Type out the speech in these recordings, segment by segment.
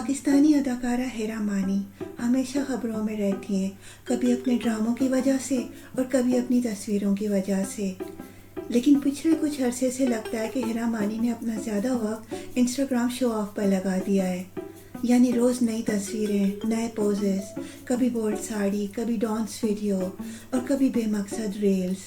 पाकिस्तानी अदाकारा हेरा मानी हमेशा खबरों में रहती हैं, कभी अपने ड्रामों की वजह से और कभी अपनी तस्वीरों की वजह से। लेकिन पिछले कुछ अरसे से लगता है कि हेरा मानी ने अपना ज़्यादा वक्त इंस्टाग्राम शो ऑफ पर लगा दिया है। यानी रोज़ नई तस्वीरें, नए पोजेस, कभी बोल्ड साड़ी, कभी डांस वीडियो और कभी बेमकसद रील्स।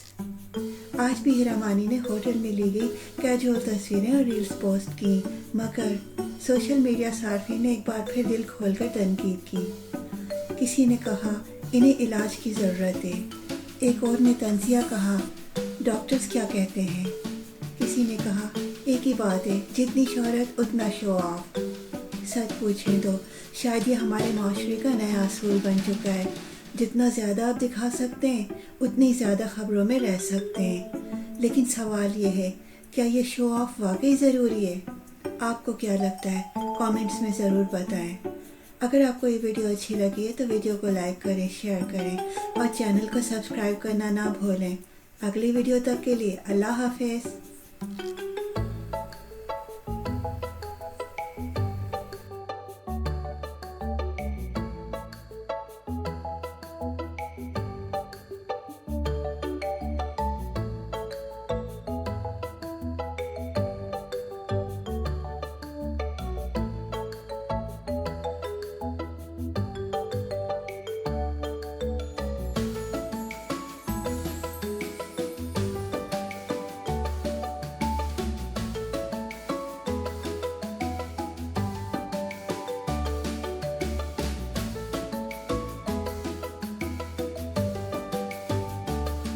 आज भी हेरा मानी ने होटल में ली गई कैजुअल तस्वीरें और रील्स पोस्ट की, मगर सोशल मीडिया सार्फिन ने एक बार फिर दिल खोलकर तनकीद की। किसी ने कहा इन्हें इलाज की ज़रूरत है, एक और ने तंज़िया कहा डॉक्टर्स क्या कहते हैं। किसी ने कहा एक ही बात है, जितनी शोहरत उतना शो ऑफ। सच पूछें तो शायद ये हमारे माशरे का नया असूल बन चुका है, जितना ज़्यादा आप दिखा सकते हैं उतनी ज़्यादा ख़बरों में रह सकते हैं। लेकिन सवाल ये है, क्या ये शो ऑफ वाकई ज़रूरी है? आपको क्या लगता है? कमेंट्स में ज़रूर बताएं। अगर आपको ये वीडियो अच्छी लगी है तो वीडियो को लाइक करें, शेयर करें और चैनल को सब्सक्राइब करना ना भूलें। अगली वीडियो तक के लिए अल्लाह हाफ़िज़।